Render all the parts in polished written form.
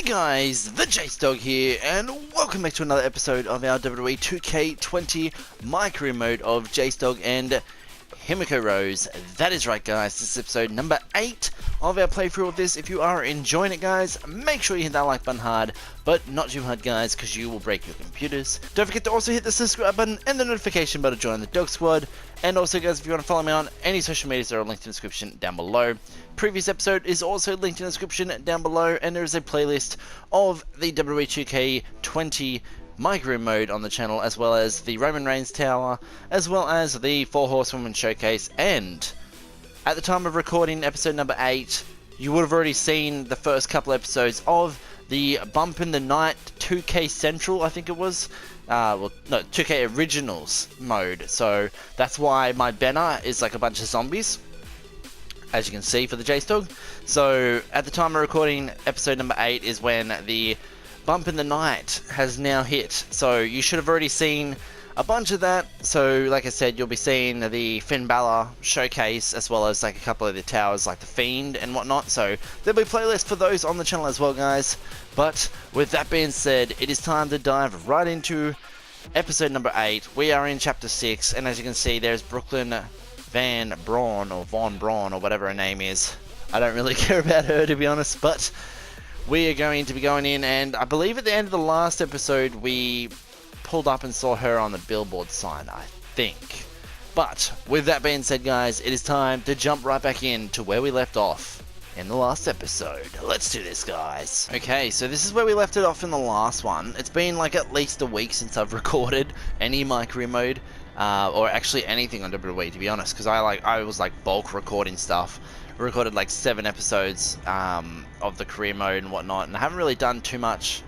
Hey guys, TheJaseDawg here, and welcome back to another episode of our Wwe 2K20 micro mode of JaseDawg and Himiko Rose. That is right guys, this is episode number 8 of our playthrough of this. If you are enjoying it guys, make sure you hit that like button hard, but not too hard guys, because you will break your computers. Don't forget to also hit the subscribe button and the notification bell to join the dog squad. And also guys, if you want to follow me on any social medias, they are linked in the description down below. Previous episode is also linked in the description down below, and there is a playlist of the Wwe 2K20 micro mode on the channel, as well as the Roman Reigns Tower, as well as the 4 Horsewomen Showcase. And at the time of recording episode number 8, you would have already seen the first couple episodes of the Bump in the Night 2K Central, I think it was. Well, no, 2K Originals mode. So that's why my banner is like a bunch of zombies, as you can see for the JaseDawg. So at the time of recording episode number 8 is when the Bump in the Night has now hit. So you should have already seen a bunch of that. So like I said, you'll be seeing the Finn Balor showcase, as well as like a couple of the towers like the Fiend and whatnot. So there'll be playlists for those on the channel as well guys. But with that being said, it is time to dive right into episode number 8. We are in chapter 6, and as you can see, there's Brooklyn Von Braun, or whatever her name is. I don't really care about her, to be honest, but we are going to be going in, and I believe at the end of the last episode we pulled up and saw her on the billboard sign, I think. But with that being said guys, it is time to jump right back in to where we left off in the last episode. Let's do this guys. Okay, so this is where we left it off in the last one. It's been like at least a week since I've recorded any micro mode. Or actually anything on WWE, to be honest, because I was like bulk recording stuff. I recorded like 7 episodes of the career mode and whatnot, and I haven't really done too much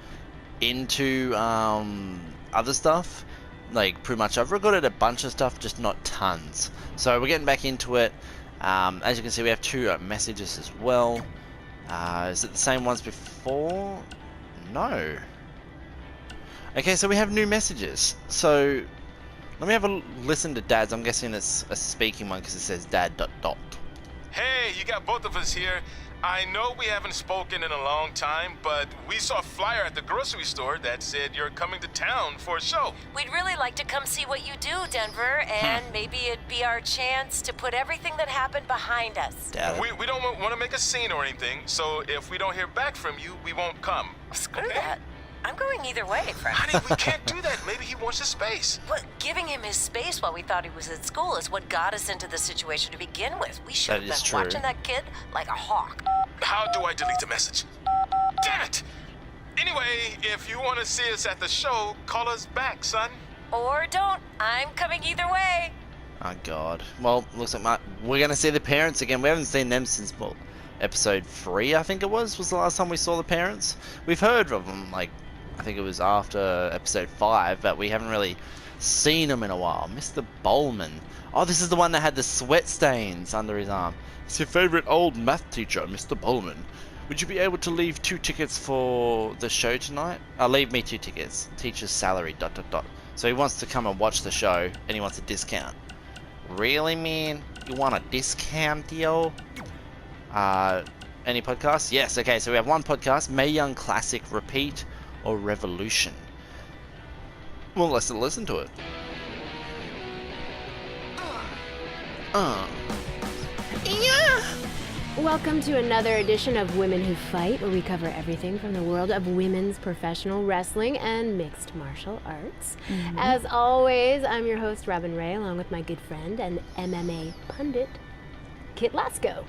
into other stuff. Like pretty much I've recorded a bunch of stuff, just not tons. So we're getting back into it. As you can see, we have 2 messages as well. Is it the same ones before? No. Okay, so we have new messages. So let me have a listen to Dad's. I'm guessing it's a speaking one because it says dad ... Hey, you got both of us here. I know we haven't spoken in a long time, but we saw a flyer at the grocery store that said you're coming to town for a show. We'd really like to come see what you do, Denver, and maybe it'd be our chance to put everything that happened behind us. We don't want to make a scene or anything, so if we don't hear back from you, we won't come. Screw that. I'm going either way, Frank. Honey, we can't do that. Maybe he wants his space. But giving him his space while we thought he was at school is what got us into the situation to begin with. We should have been watching that kid like a hawk. How do I delete the message? Damn it! Anyway, if you want to see us at the show, call us back, son. Or don't. I'm coming either way. Oh god. Well, looks like we're gonna see the parents again. We haven't seen them since, well, episode 3 I think it was the last time we saw the parents. We've heard of them, like I think it was after episode 5, but we haven't really seen him in a while. Mr. Bowman. Oh, this is the one that had the sweat stains under his arm. It's your favorite old math teacher, Mr. Bowman. Would you be able to leave 2 tickets for the show tonight? Leave me 2 tickets. Teacher's salary, ... So he wants to come and watch the show, and he wants a discount. Really, man? You want a discount, yo? Any podcasts? Yes, okay, so we have 1 podcast, Mae Young Classic Repeat or Revolution. Well, let's listen to it. Yeah. Welcome to another edition of Women Who Fight, where we cover everything from the world of women's professional wrestling and mixed martial arts. As always, I'm your host, Robin Ray, along with my good friend and MMA pundit, Kit Lasko.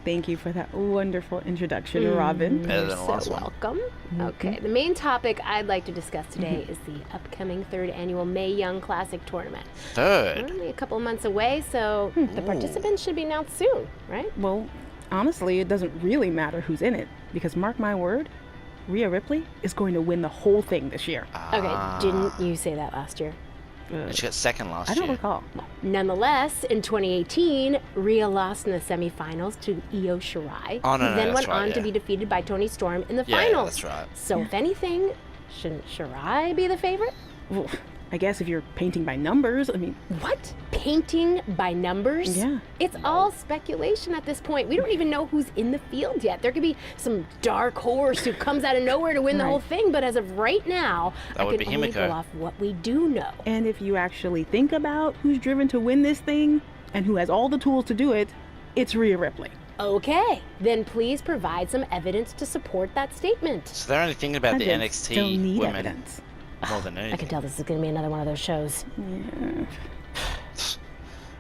Thank you for that wonderful introduction, Robin. Better than the last So one. welcome. Okay, the main topic I'd like to discuss today is the upcoming 3rd annual Mae Young Classic Tournament. 3rd? We're only a couple months away, so the participants should be announced soon, right? Well, honestly, it doesn't really matter who's in it, because mark my word, Rhea Ripley is going to win the whole thing this year. Okay, didn't you say that last year? She got 2nd last year. I don't recall. Nonetheless, in 2018, Rhea lost in the semifinals to Io Shirai. Oh, no, who then that's went right, on to yeah. be defeated by Toni Storm in the Yeah, finals. that's right. So if anything, shouldn't Shirai be the favorite? Well, I guess if you're painting by numbers, I mean... What? Painting by numbers? Yeah. It's all speculation at this point. We don't even know who's in the field yet. There could be some dark horse who comes out of nowhere to win the whole thing, but as of right now, I can only go off what we do know. And if you actually think about who's driven to win this thing, and who has all the tools to do it, it's Rhea Ripley. Okay, then please provide some evidence to support that statement. So they're only thinking about the NXT still need women evidence. more than anything. I can tell this is going to be another one of those shows. Yeah.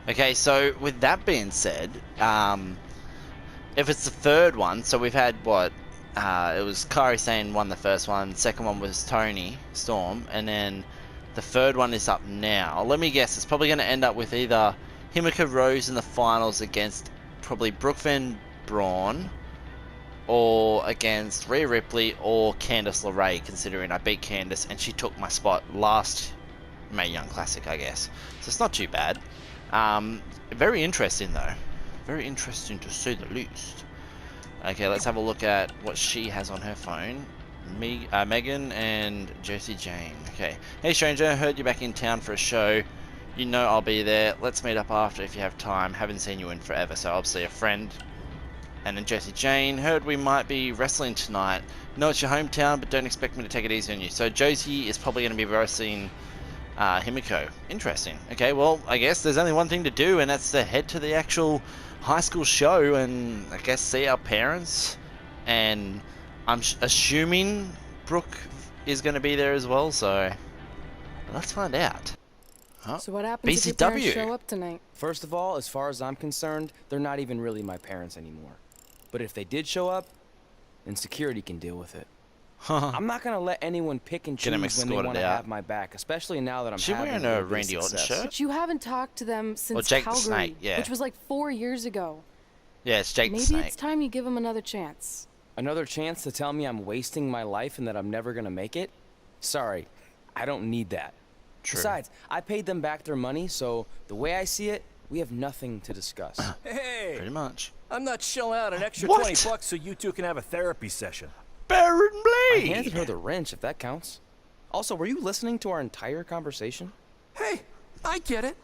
Okay, so with that being said, if it's the third one, so we've had what? It was Kairi Sane won the first one, second one was Tony Storm, and then the third one is up now. Let me guess, it's probably going to end up with either Himiko Rose in the finals against probably Brooke Van Braun, or against Rhea Ripley or Candice LeRae, considering I beat Candice and she took my spot last Mae Young Classic, I guess. So it's not too bad. Very interesting though. Very interesting to say the least. Okay, let's have a look at what she has on her phone. Megan and Josie Jane. Okay. Hey stranger, heard you're back in town for a show. You know I'll be there. Let's meet up after if you have time. Haven't seen you in forever, so obviously a friend. And then Josie Jane, heard we might be wrestling tonight. Know it's your hometown, but don't expect me to take it easy on you. So Josie is probably going to be wrestling Himiko. Interesting. Okay, well, I guess there's only one thing to do, and that's to head to the actual high school show and I guess see our parents. And I'm assuming Brooke is going to be there as well, so let's find out. Huh? So what happens if your parents show up tonight? First of all, as far as I'm concerned, they're not even really my parents anymore. But if they did show up, then security can deal with it. I'm not gonna let anyone pick and choose when they want to have my back, especially now that I'm having wearing a Randy Orton shirt? But you haven't talked to them since Jake the Calgary, Snake, yeah. which was like 4 years ago. Yeah, it's Jake the Snake. Maybe it's time you give them another chance. Another chance to tell me I'm wasting my life and that I'm never gonna make it? Sorry, I don't need that. True. Besides, I paid them back their money, so the way I see it, we have nothing to discuss. Hey! Pretty much. I'm not shelling out an extra What? $20 so you two can have a therapy session. Baron I Blade! handed her the wrench, if that counts. Also, were you listening to our entire conversation? Hey, I get it.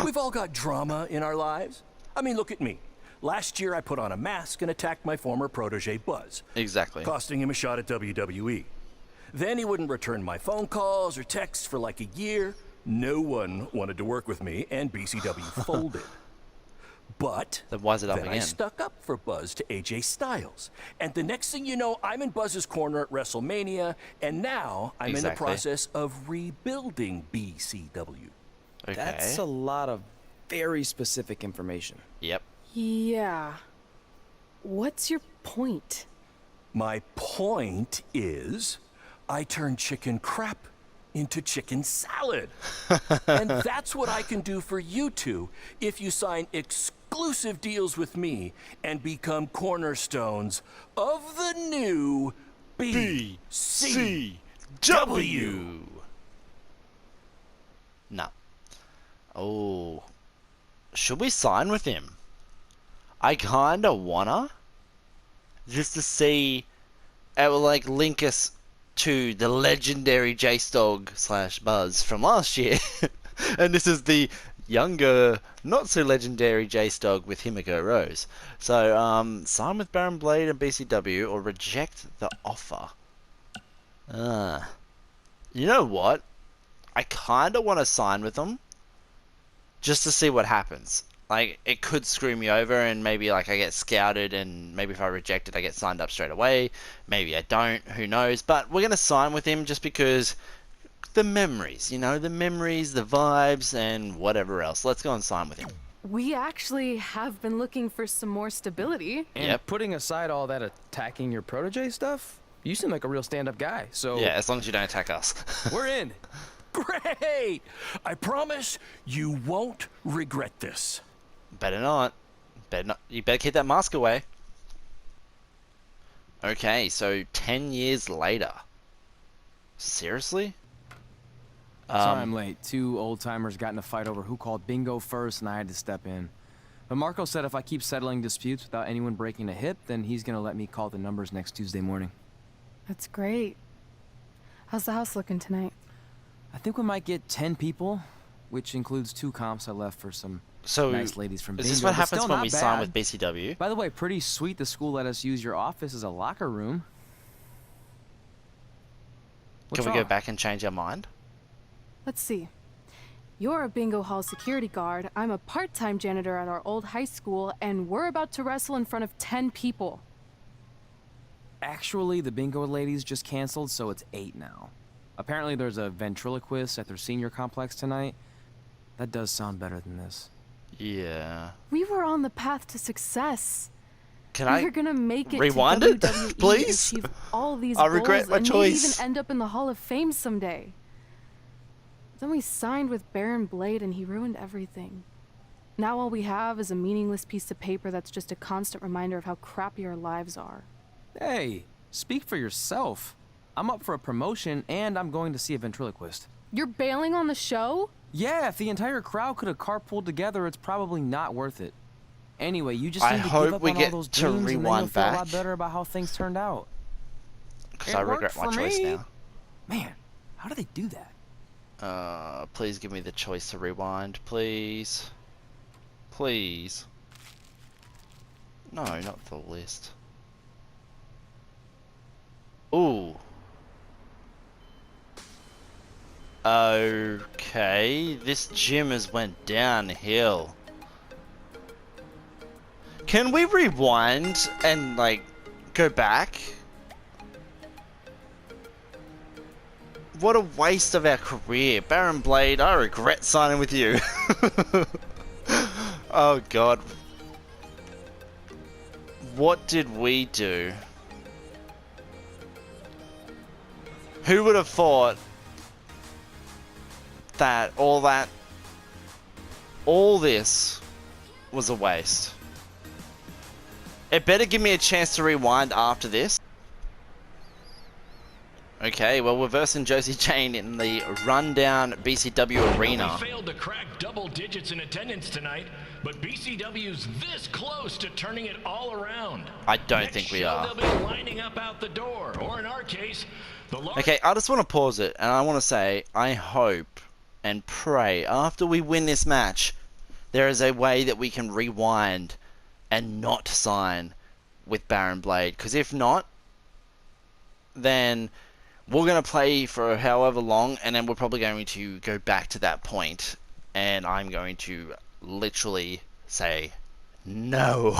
We've all got drama in our lives. I mean, look at me. Last year I put on a mask and attacked my former protege Buzz. Exactly. Costing him a shot at WWE. Then he wouldn't return my phone calls or texts for like a year. No one wanted to work with me, and BCW folded. But then why's it up then again? I stuck up for Buzz to AJ Styles. And the next thing you know, I'm in Buzz's corner at WrestleMania, and now I'm in the process of rebuilding BCW. Okay. That's a lot of very specific information. Yep. Yeah. What's your point? My point is, I turned chicken crap into chicken salad. And that's what I can do for you two if you sign exclusive deals with me and become cornerstones of the new BCW. No. Oh. Should we sign with him? I kinda wanna. Just to see. It will like link us to the legendary JaseDawg / Buzz from last year. And this is the younger, not so legendary JaseDawg with Himiko Rose. So, sign with Baron Blade and BCW or reject the offer. You know what? I kinda want to sign with them. Just to see what happens. Like, it could screw me over and maybe like I get scouted and maybe if I reject it I get signed up straight away. Maybe I don't, who knows. But we're going to sign with him just because the memories, you know, the memories, the vibes and whatever else. Let's go and sign with him. We actually have been looking for some more stability. And putting aside all that attacking your protege stuff, you seem like a real stand-up guy, so... Yeah, as long as you don't attack us. We're in. Great! I promise you won't regret this. Better not. You better keep that mask away. Okay, so 10 years later. Seriously? Sorry I'm late. 2 old-timers got in a fight over who called bingo first, and I had to step in. But Marco said if I keep settling disputes without anyone breaking a hip, then he's gonna let me call the numbers next Tuesday morning. That's great. How's the house looking tonight? I think we might get 10 people, which includes 2 comps I left for some nice ladies from Bingo. Is this what happens when we sign with BCW? By the way, pretty sweet the school let us use your office as a locker room. Can we go back and change our mind? Let's see. You're a bingo hall security guard, I'm a part-time janitor at our old high school, and we're about to wrestle in front of 10 people. Actually, the bingo ladies just canceled, so it's 8 now. Apparently there's a ventriloquist at their senior complex tonight. That does sound better than this. Yeah. We were on the path to success. Can We're gonna make it rewind to it, WWE please? And achieve all these I goals regret my and choice. maybe even end up in the Hall of Fame someday. Then we signed with Baron Blade and he ruined everything. Now all we have is a meaningless piece of paper that's just a constant reminder of how crappy our lives are. Hey, speak for yourself. I'm up for a promotion and I'm going to see a ventriloquist. You're bailing on the show? Yeah, if the entire crowd could have carpooled together, it's probably not worth it. Anyway, you just need to give up on all those dreams and then you'll feel a lot better about how things turned out. Because I regret my choice now. Man, how do they do that? Please give me the choice to rewind, please. Please. No, not the list. Ooh. Okay, this gym has went downhill. Can we rewind and, like, go back? What a waste of our career. Baron Blade, I regret signing with you. Oh god. What did we do? Who would have thought that all this was a waste? It better give me a chance to rewind after this. Okay, well, we're versing Josie Jane in the rundown BCW arena. We failed to crack double digits in attendance tonight, but BCW's this close to turning it all around. I don't think we are. They'll be lining up out the door, or in our case, the okay, I just want to pause it, and I want to say, I hope and pray after we win this match, there is a way that we can rewind and not sign with Baron Blade. Because if not, then we're going to play for however long, and then we're probably going to go back to that point, and I'm going to literally say no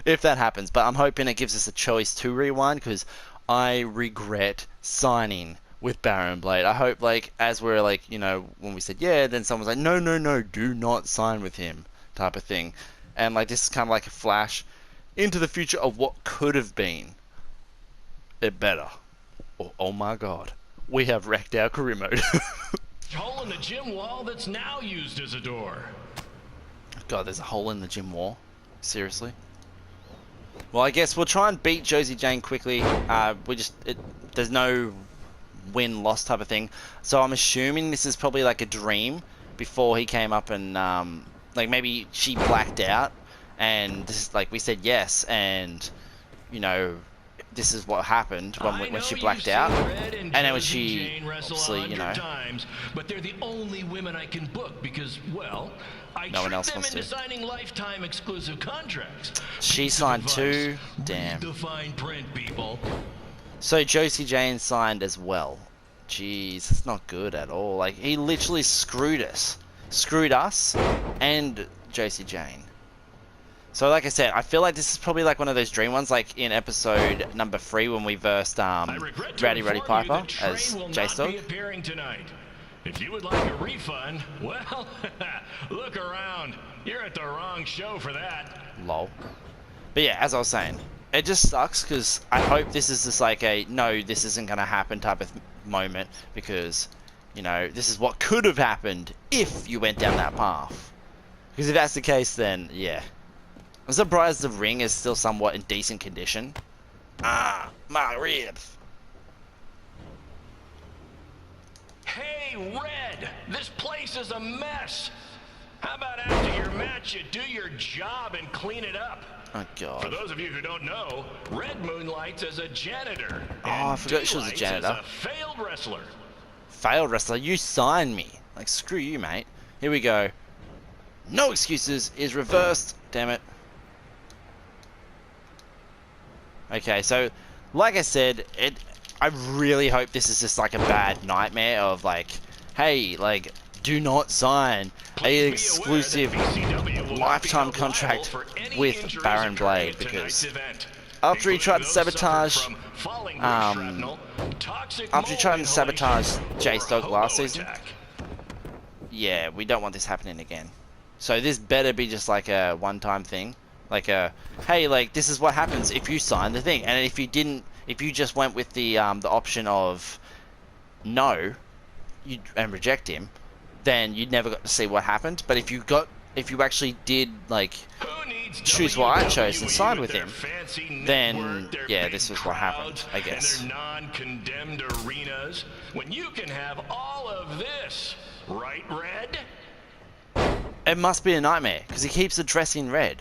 if that happens. But I'm hoping it gives us a choice to rewind, because I regret signing with Baron Blade. I hope, like, as we're like, you know, when we said yeah, then someone's like, no, no, no, do not sign with him, type of thing. And like, this is kind of like a flash into the future of what could have been. It better. Oh my god, we have wrecked our career mode. hole in the gym wall that's now used as a door. God, there's a hole in the gym wall? Seriously? Well, I guess we'll try and beat Josie Jane quickly. There's no win-loss type of thing. So I'm assuming this is probably like a dream before he came up and, like, maybe she blacked out. And this is like, we said yes, and, you know, this is what happened when she blacked out. And then when she, obviously, you know. Times, but they're the only women I can book because, well, I no one else them wants into to. signing lifetime exclusive contracts. She signed too. Damn. Read the fine print, people. So Josie Jane signed as well. Jeez, it's not good at all. Like, he literally screwed us. Screwed us and Josie Jane. So like I said, I feel like this is probably like one of those dream ones, like in episode number 3 when we versed Rowdy Piper as JaseDawg. If you would like a refund, well, look around. You're at the wrong show for that. Lol. But yeah, as I was saying, it just sucks because I hope this is just like a no, this isn't going to happen type of moment, because, you know, this is what could have happened if you went down that path. Because if that's the case, then yeah. I'm surprised the ring is still somewhat in decent condition. Ah, my ribs. Hey, Red, this place is a mess. How about after your match, you do your job and clean it up? Oh, God. For those of you who don't know, Red moonlights as a janitor. Oh, I forgot she was a janitor. As a failed wrestler. failed wrestler. You signed me. Like, screw you, mate. Here we go. No excuses is reversed. Damn it. Okay, so, like I said, I really hope this is just like a bad nightmare of like, hey, like, do not sign an exclusive lifetime contract with Baron Blade, because after he tried to sabotage JaseDawg last season, yeah, we don't want this happening again. So this better be just like a one-time thing, like a, hey, like, this is what happens if you sign the thing, and if you didn't, if you just went with the option of no, and reject him, then you'd never got to see what happened. But if you actually did, like, choose what I chose and side with him, then yeah, this was what happened, I guess. And their non-condemned arenas, when you can have all of this, right, Red? It must be a nightmare because he keeps addressing Red.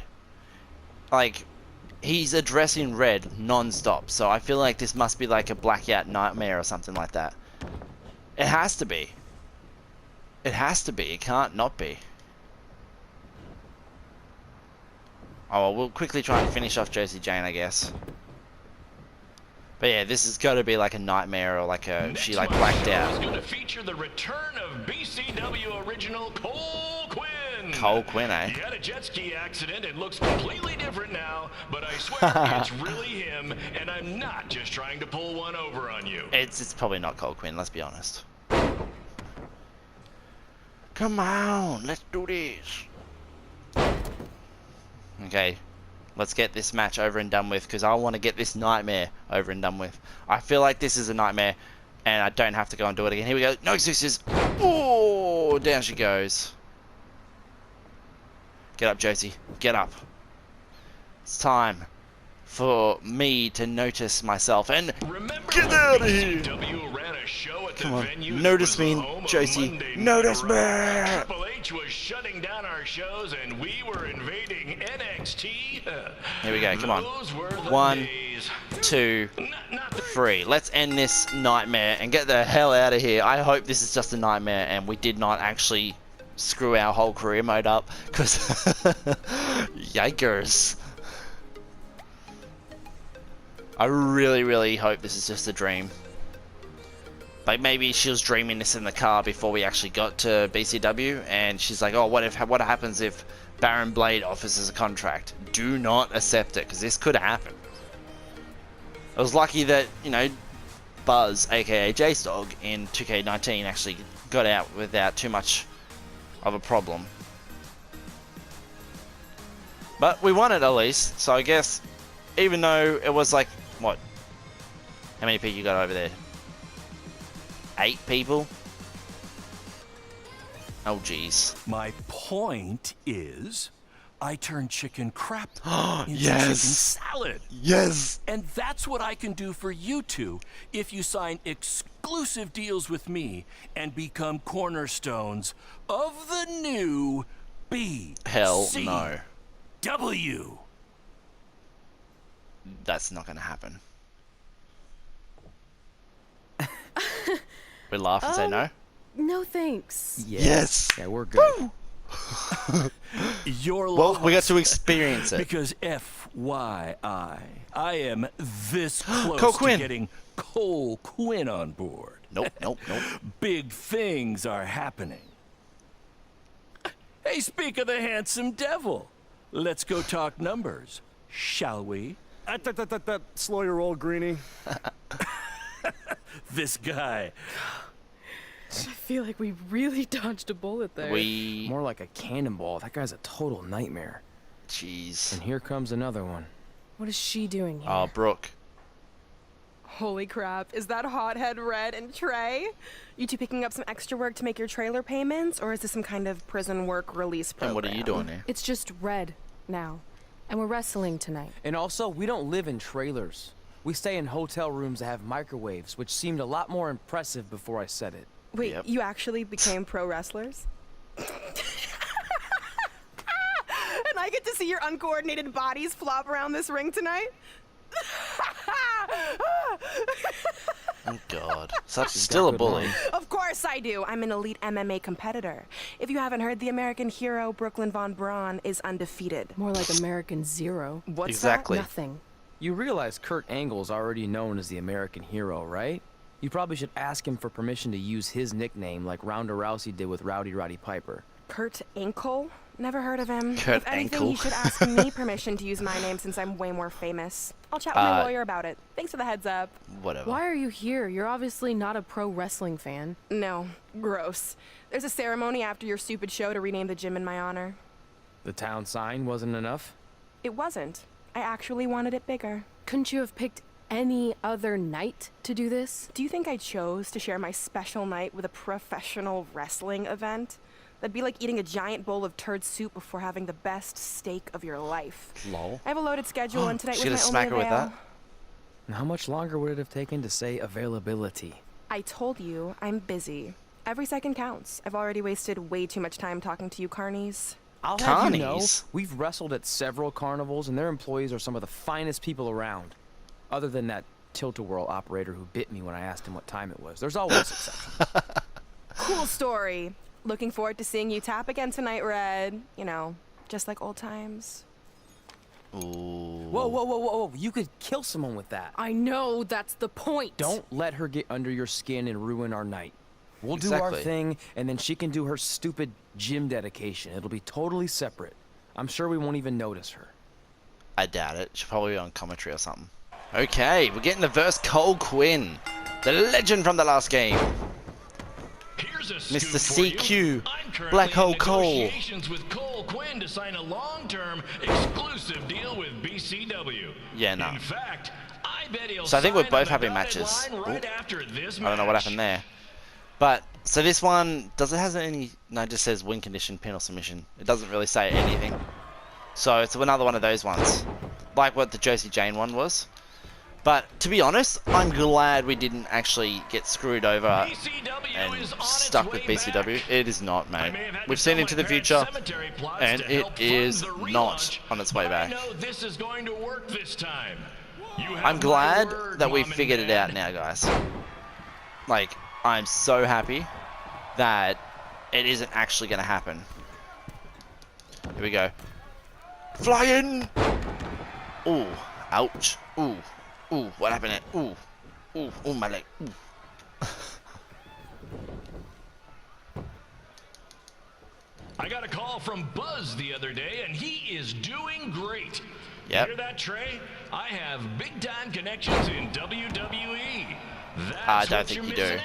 Like, he's addressing Red non-stop, so I feel like this must be like a blackout nightmare or something like that. It has to be. It has to be. It can't not be. Oh, well, we'll quickly try and finish off Josie Jane, I guess. But yeah, this has got to be like a nightmare, or like a she like blacked out. Is going to feature the return of BCW original Cole Quinn. Cole Quinn, eh? He had a jet ski accident. It looks completely different now, but I swear it's really him, and I'm not just trying to pull one over on you. It's probably not Cole Quinn. Let's be honest. Come on, let's do this. Okay, let's get this match over and done with, because I want to get this nightmare over and done with. I feel like this is a nightmare, and I don't have to go and do it again. Here we go. No excuses. Oh, down she goes. Get up, Josie. Get up. It's time for me to notice myself and get out of here. Come on, notice me, Josie. Notice me. Triple H was shutting down our shows, and we were invading NXT. Here we go. Come on. 1, 2, 3. Let's end this nightmare and get the hell out of here. I hope this is just a nightmare and we did not actually screw our whole career mode up, because yikers. I really, really hope this is just a dream. Like, maybe she was dreaming this in the car before we actually got to BCW, and she's like, oh, what happens if Baron Blade offers us a contract? Do not accept it, because this could happen. I was lucky that, you know, Buzz, aka JaseDawg, in 2K19 actually got out without too much of a problem. But we won it at least, so I guess, even though it was like, what? How many people you got over there? 8 people? Oh, jeez. My point is, I turn chicken crap into chicken salad. Yes! And that's what I can do for you two if you sign exclusive deals with me and become cornerstones of the new Hell no. BCW. That's not gonna happen. We laugh and say no? No thanks. Yeah. Yes! Yeah, we're good. You're well, lost. we got to experience it. Because FYI, I am this close Cole to Quinn. getting Cole Quinn on board. Nope, nope, nope. Big things are happening. Hey, speak of the handsome devil. Let's go talk numbers, shall we? Slow your roll, Greenie. This guy. I feel like we really dodged a bullet there. More like a cannonball. That guy's a total nightmare. Jeez. And here comes another one. What is she doing here? Oh, Brooke. Holy crap, is that hothead Red and Trey? You two picking up some extra work to make your trailer payments, or is this some kind of prison work release program? And what are you doing here? It's just Red now, and we're wrestling tonight. And also, we don't live in trailers. We stay in hotel rooms that have microwaves, which seemed a lot more impressive before I said it. Wait, Yep. you actually became pro wrestlers? And I get to see your uncoordinated bodies flop around this ring tonight? Oh God, still a bully. Of course I do. I'm an elite MMA competitor. If you haven't heard, the American hero Brooklyn Von Braun is undefeated. More like American Zero. What's exactly. that? Nothing. You realize Kurt Angle's already known as the American hero, right? You probably should ask him for permission to use his nickname like Ronda Rousey did with Rowdy Roddy Piper. Kurt Ankle? Never heard of him. Kurt if anything, Ankle. you should ask me permission to use my name since I'm way more famous. I'll chat with my lawyer about it. Thanks for the heads up. Whatever. Why are you here? You're obviously not a pro wrestling fan. No. Gross. There's a ceremony after your stupid show to rename the gym in my honor. The town sign wasn't enough? It wasn't. I actually wanted it bigger. Couldn't you have picked any other night to do this? Do you think I chose to share my special night with a professional wrestling event? That'd be like eating a giant bowl of turd soup before having the best steak of your life. Lol. I have a loaded schedule, and tonight was my smack her only with avail. that? And how much longer would it have taken to say availability? I told you, I'm busy. Every second counts. I've already wasted way too much time talking to you carnies. I'll have you know, Carnies? we've wrestled at several carnivals, and their employees are some of the finest people around. Other than that tilt-a-whirl operator who bit me when I asked him what time it was. There's always exceptions. Cool story. Looking forward to seeing you tap again tonight, Red. You know, just like old times. Ooh. Whoa, whoa, whoa, whoa. You could kill someone with that. I know, that's the point. Don't let her get under your skin and ruin our night. We'll do our Exactly. thing, and then she can do her stupid gym dedication. It'll be totally separate. I'm sure we won't even notice her. I doubt it. She'll probably be on commentary or something. Okay, we're getting the verse Cole Quinn, the legend from the last game. Mr. CQ, Black Hole Cole. Negotiations with Cole Quinn to sign a long-term exclusive deal with BCW. Yeah, no. In fact, I bet he'll So I think we're sign both on the having dotted matches. line right after this I don't know what match. happened there. But, so this one, does it have any, no, it just says win condition, pin or submission. It doesn't really say anything. So it's another one of those ones. Like what the Josie Jane one was. But, to be honest, I'm glad we didn't actually get screwed over and stuck with BCW. It is not, mate. We've seen into the future, and it is not on its way back. I'm glad that we figured it out now, guys. Like, I'm so happy that it isn't actually going to happen. Here we go. Fly in! Ooh, ouch. Ooh. Ooh, what happened there? Ooh. Ooh, ooh, my leg. Ooh. I got a call from Buzz the other day, and he is doing great. Yep. Hear that, Trey? I have big-time connections in WWE. I don't think you do.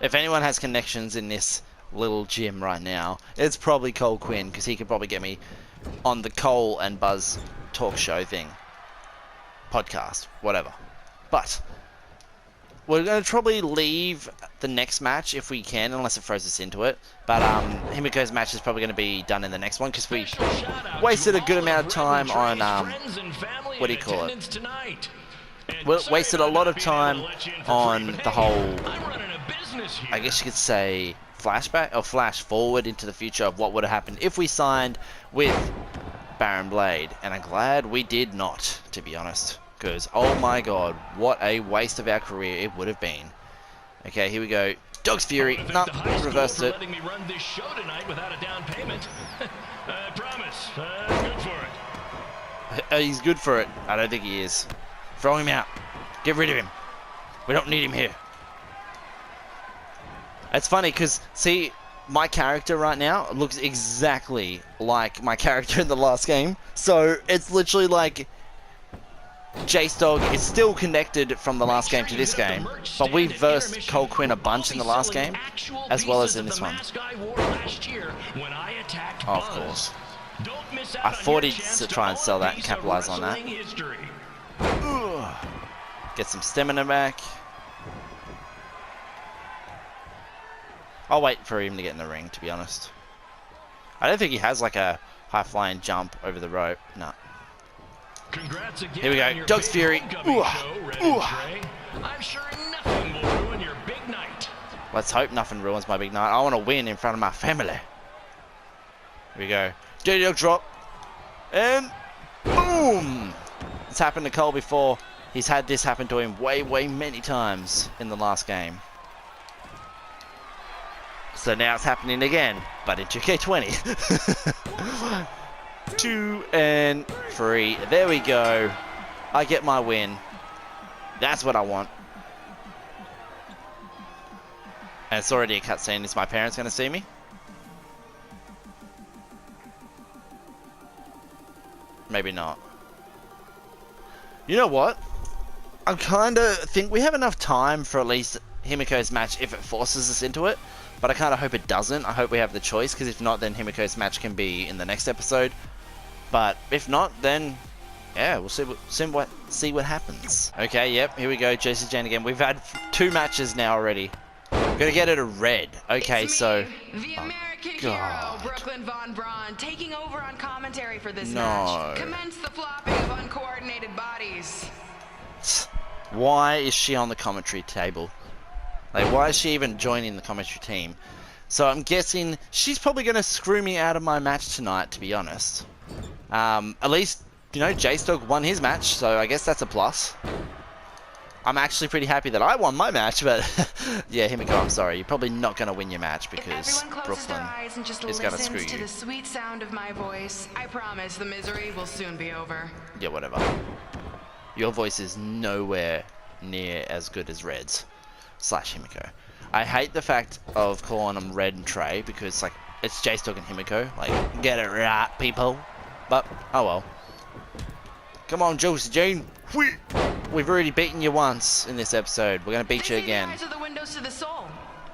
If anyone has connections in this little gym right now, it's probably Cole Quinn, because he could probably get me on the Cole and Buzz talk show thing. Podcast, whatever. But we're going to probably leave the next match if we can, unless it throws us into it. But Himiko's match is probably going to be done in the next one, because we wasted a good amount of time on, what do you call it? We wasted a lot of time on the whole, I guess you could say, flashback, or flash forward into the future of what would have happened if we signed with Baron Blade. And I'm glad we did not, to be honest. Because, oh my god, what a waste of our career it would have been. Okay, here we go. Dog's Fury. No, reversed it. Letting me run this show tonight without a down payment. I promise. I'm good for it. He's good for it. I don't think he is. Throw him out. Get rid of him. We don't need him here. It's funny because, see, my character right now looks exactly like my character in the last game. So it's literally like JaseDawg is still connected from the last game to this game, but we versed Cole Quinn a bunch in the last game, as well as in this one. Oh, of course. I thought he'd try and sell that and capitalize on that. Get some stamina back. I'll wait for him to get in the ring, to be honest. I don't think he has like a high-flying jump over the rope. No. Here we go. Dog's Fury. I'm sure nothing will ruin your big night. Let's hope nothing ruins my big night. I want to win in front of my family. Here we go. Dirty Dog drop. And boom! It's happened to Cole before. He's had this happen to him way many times in the last game. So now it's happening again, but in 2K20. 2 and 3. There we go. I get my win. That's what I want. And it's already a cutscene. Is my parents going to see me? Maybe not. You know what? I kind of think we have enough time for at least Himiko's match if it forces us into it. But I kind of hope it doesn't. I hope we have the choice, because if not, then Himiko's match can be in the next episode. But if not, then yeah, we'll see what happens. Okay, yep, here we go, Jason Jane again. We've had 2 matches now already. We're gonna get it a red. Okay, so the American hero, Brooklyn Von Braun, taking over on commentary for this match. Commence the flopping of uncoordinated bodies. Why is she on the commentary table? Like, why is she even joining the commentary team? So I'm guessing she's probably gonna screw me out of my match tonight, to be honest. At least, you know, JaseDawg won his match, so I guess that's a plus. I'm actually pretty happy that I won my match, but yeah, Himiko, I'm sorry. You're probably not going to win your match because Brooklyn is going to screw you. To the sweet sound of my voice, I promise the misery will soon be over. Yeah, whatever. Your voice is nowhere near as good as Red's / Himiko. I hate the fact of calling them Red and Trey because, like, it's JaseDawg and Himiko. Like, get it right, people. But, oh well. Come on, Juicy Jane. We've already beaten you once in this episode. We're gonna beat you again. Eyes are the windows to the soul.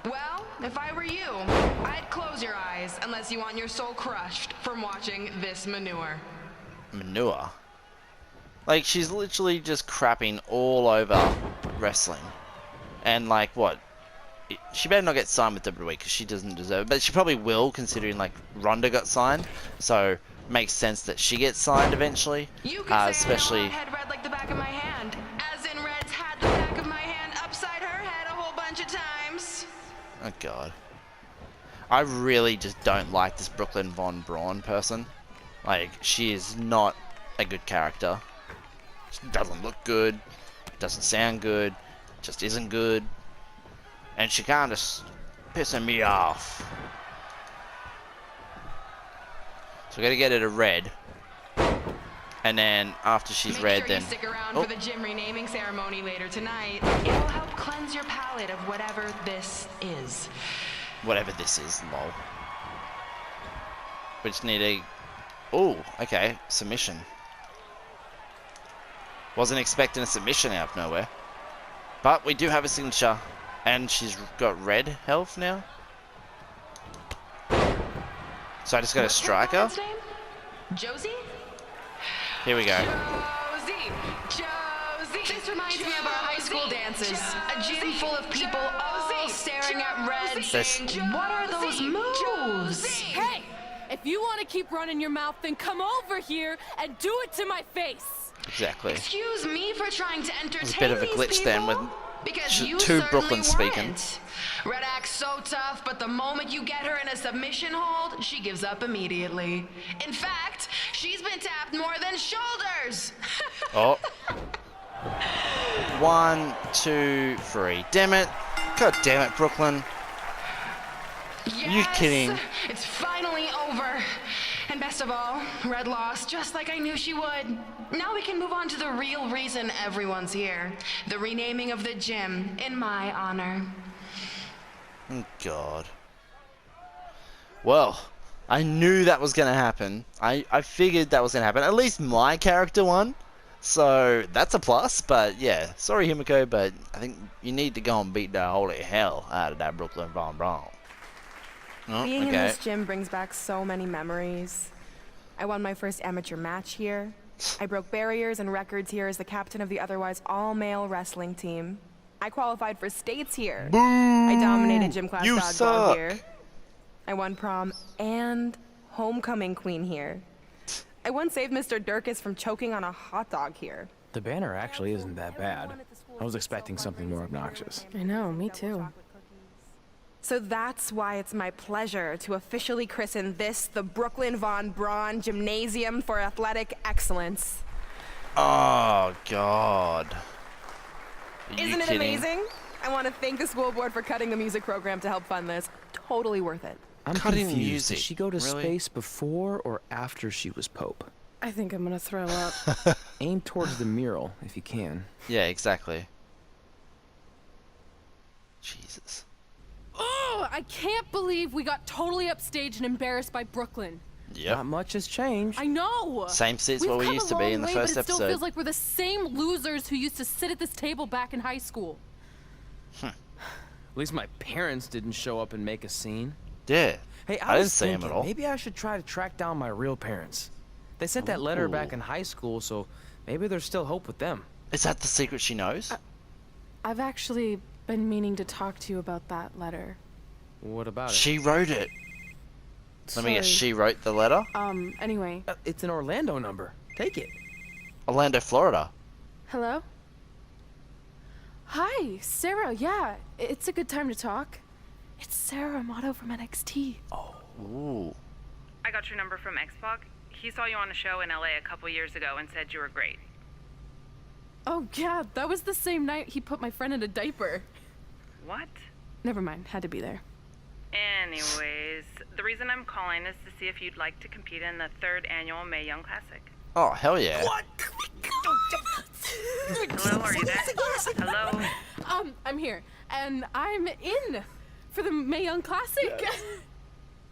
Well, if I were you, I'd close your eyes unless you want your soul crushed from watching this manure. Manure? Like, she's literally just crapping all over wrestling. And, like, what? She better not get signed with WWE because she doesn't deserve it. But she probably will, considering, like, Ronda got signed. So, makes sense that she gets signed eventually. Especially... head red like the back of my hand. As in Red's had the back of my hand upside her head a whole bunch of times. Oh, God. I really just don't like this Brooklyn Von Braun person. Like, she is not a good character. She doesn't look good. Doesn't sound good. Just isn't good. And she kind of pissing me off. So we're gonna get it a red. And then after she's red, then... Make sure you stick around for the gym renaming ceremony later tonight. It will help cleanse your palate of whatever this is. Whatever this is, lol. We just need a... Oh, okay. Submission. Wasn't expecting a submission out of nowhere. But we do have a signature. And she's got red health now. So I just got to strike her. Josie? Here we go. Josie. This reminds me of our high school dances. A gym full of people all staring at Red saying, what are those moves? Hey, if you want to keep running your mouth, then come over here and do it to my face. Exactly. Excuse me for trying to entertain There's a bit of a glitch then with two Brooklyn speaking. Red acts so tough, but the moment you get her in a submission hold, she gives up immediately. In fact, she's been tapped more than shoulders. Oh. 1, 2, 3. Damn it. God damn it, Brooklyn. Yes, Are you kidding? It's finally over. And best of all, Red lost just like I knew she would. Now we can move on to the real reason everyone's here. The renaming of the gym in my honor. Oh, God. Well, I knew that was going to happen. I figured that was going to happen. At least my character won. So, that's a plus. But, yeah. Sorry, Himiko, but I think you need to go and beat the holy hell out of that Brooklyn Von Braun. Oh, Being in this gym brings back so many memories. I won my first amateur match here. I broke barriers and records here as the captain of the otherwise all-male wrestling team. I qualified for states here. Boo! I dominated gym class You dodgeball suck. here. I won prom and homecoming queen here. I once saved Mr. Durkis from choking on a hot dog here. The banner actually isn't that bad. I was expecting something more obnoxious. I know, me too. So that's why it's my pleasure to officially christen this the Brooklyn Von Braun Gymnasium for Athletic Excellence. Oh, God. Isn't it amazing? I want to thank the school board for cutting the music program to help fund this. Totally worth it. I'm cutting confused. music. Did she go to space before or after she was Pope? I think I'm gonna throw up. Aim towards the mural if you can. Yeah, exactly. Jesus. Oh, I can't believe we got totally upstaged and embarrassed by Brooklyn. Yep. Not much has changed. I know. Same seats where we used to be in the first but it still episode. feels like we're the same losers who used to sit at this table back in high school. At least my parents didn't show up and make a scene. Yeah. Hey, I didn't was see him thinking, at all. maybe I should try to track down my real parents. They sent that letter back in high school, so maybe there's still hope with them. Is that the secret she knows? I've actually been meaning to talk to you about that letter. What about it? She wrote it. Let me guess, she wrote the letter? Anyway. It's an Orlando number. Take it. Orlando, Florida. Hello? Hi, Sarah. Yeah, it's a good time to talk. It's Sarah Amato from NXT. Oh. Ooh. I got your number from Xbox. He saw you on a show in LA a couple years ago and said you were great. Oh, yeah, that was the same night he put my friend in a diaper. What? Never mind, had to be there. Anyways, the reason I'm calling is to see if you'd like to compete in the 3rd annual Mae Young Classic. Oh, hell yeah. What? Hello, are you there? Hello? I'm here, and I'm in for the Mae Young Classic.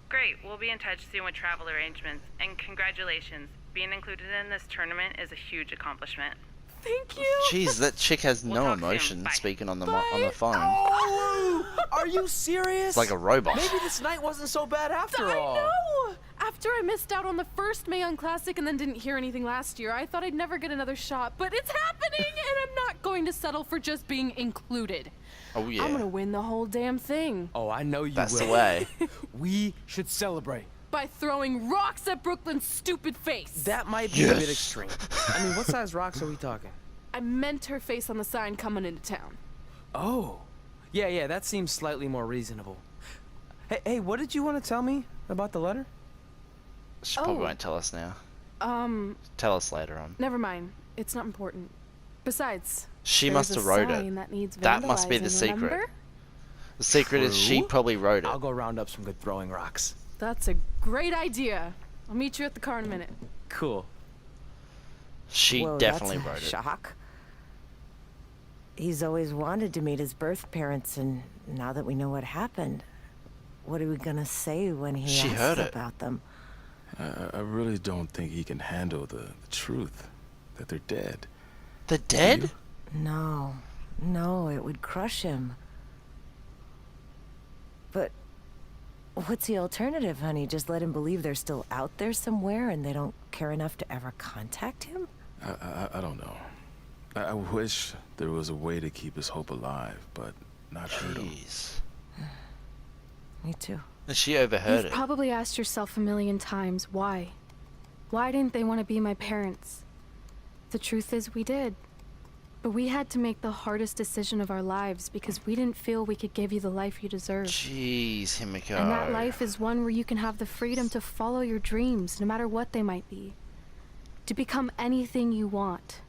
Great, we'll be in touch soon with travel arrangements, and congratulations. Being included in this tournament is a huge accomplishment. Thank you. Jeez, that chick has no emotion speaking on the phone. Oh, are you serious? It's like a robot. Maybe this night wasn't so bad after all. I know! After I missed out on the first Mae Young Classic and then didn't hear anything last year, I thought I'd never get another shot, but it's happening, and I'm not going to settle for just being included. Oh, yeah. I'm gonna win the whole damn thing. Oh, I know you will. That's the way. We should celebrate. By throwing rocks at Brooklyn's stupid face. That might be a bit extreme. I mean, what size rocks are we talking? I meant her face on the sign coming into town. Oh. Yeah, that seems slightly more reasonable. Hey, what did you want to tell me about the letter? She probably won't tell us now. Tell us later on. Never mind. It's not important. Besides, she must have wrote it. That must be the secret. Remember? The secret is she probably wrote it. I'll go round up some good throwing rocks. That's a great idea. I'll meet you at the car in a minute. Cool. She definitely wrote it. Shock. He's always wanted to meet his birth parents, and now that we know what happened, what are we gonna say when he asks about them? I really don't think he can handle the truth that they're dead. They're dead? No, it would crush him. But what's the alternative, honey? Just let him believe they're still out there somewhere and they don't care enough to ever contact him? I don't know. I wish there was a way to keep his hope alive, but not hurt him. Me too. And she overheard You've probably asked yourself a million times, why? Why didn't they want to be my parents? The truth is, we did. But we had to make the hardest decision of our lives because we didn't feel we could give you the life you deserve. Jeez, Himiko. And that life is one where you can have the freedom to follow your dreams, no matter what they might be. To become anything you want.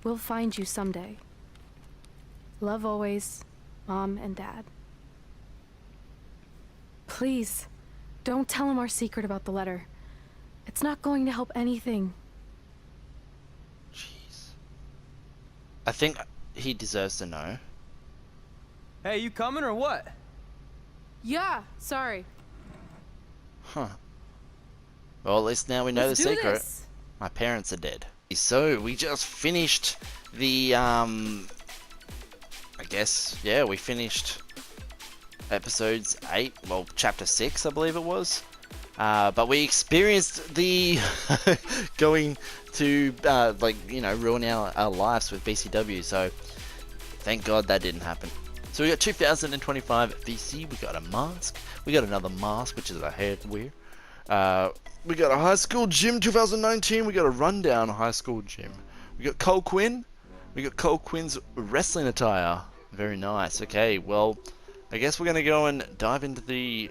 We'll find you someday. Love always, Mom and Dad. Please, don't tell him our secret about the letter. It's not going to help anything. Jeez. I think he deserves to know. Hey, you coming or what? Yeah, sorry. Huh. Well, at least now we know the secret. My parents are dead. So, we just finished the, I guess, yeah, we finished episodes 8, well, chapter 6, I believe it was. But we experienced the going to, ruin our lives with BCW, so thank God that didn't happen. So we got 2025 VC, we got a mask, we got another mask, which is a headwear. We got a high school gym 2019, we got a rundown high school gym. We got Cole Quinn, we got Cole Quinn's wrestling attire. Very nice. Okay, well, I guess we're going to go and dive into the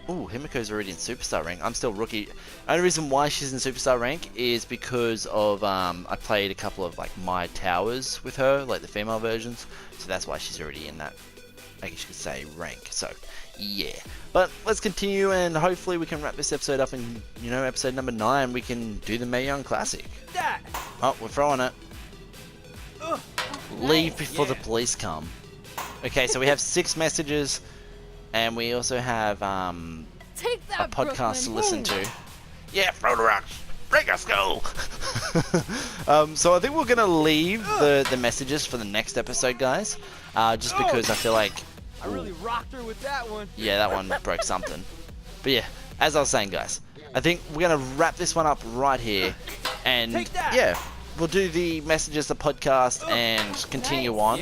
Ooh, Himiko's already in Superstar rank. I'm still rookie. Only reason why she's in Superstar rank is because of I played a couple of like My Towers with her, like the female versions. So that's why she's already in that, I guess you could say, rank. So yeah. But let's continue, and hopefully we can wrap this episode up. And you know, episode number 9, we can do the Mae Young Classic. Oh, we're throwing it. Leave before the police come. Okay, so we have 6 messages. And we also have a podcast to listen to. Yeah, throw the rocks, break our skull. So I think we're gonna leave the messages for the next episode, guys. Just because I feel like I really rocked her with that one. Yeah, that one broke something. But yeah, as I was saying, guys, I think we're gonna wrap this one up right here, and yeah, we'll do the messages, the podcast, and continue on.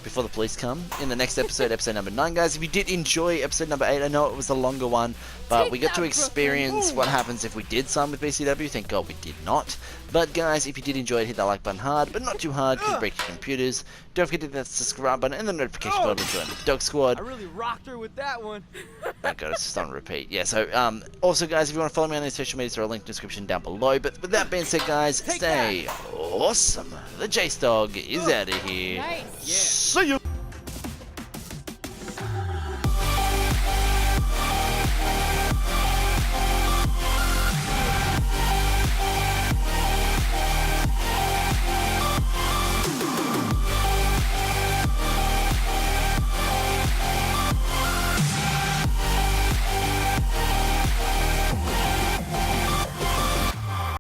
Before the police come in the next episode, episode number 9, guys. If you did enjoy episode number 8, I know it was a longer one, but we got to experience what happens if we did sign with BCW. Thank God we did not. But guys, if you did enjoy it, hit that like button hard, but not too hard, because break your computers. Don't forget to hit that subscribe button and the notification bell to join the Dog Squad. I really rocked her with that one. Oh God, it's just on repeat. Yeah, so also guys, if you want to follow me on any social media, there's a link in the description down below. But with that being said, guys, stay awesome. The JaseDawg is out of here. Nice. See you.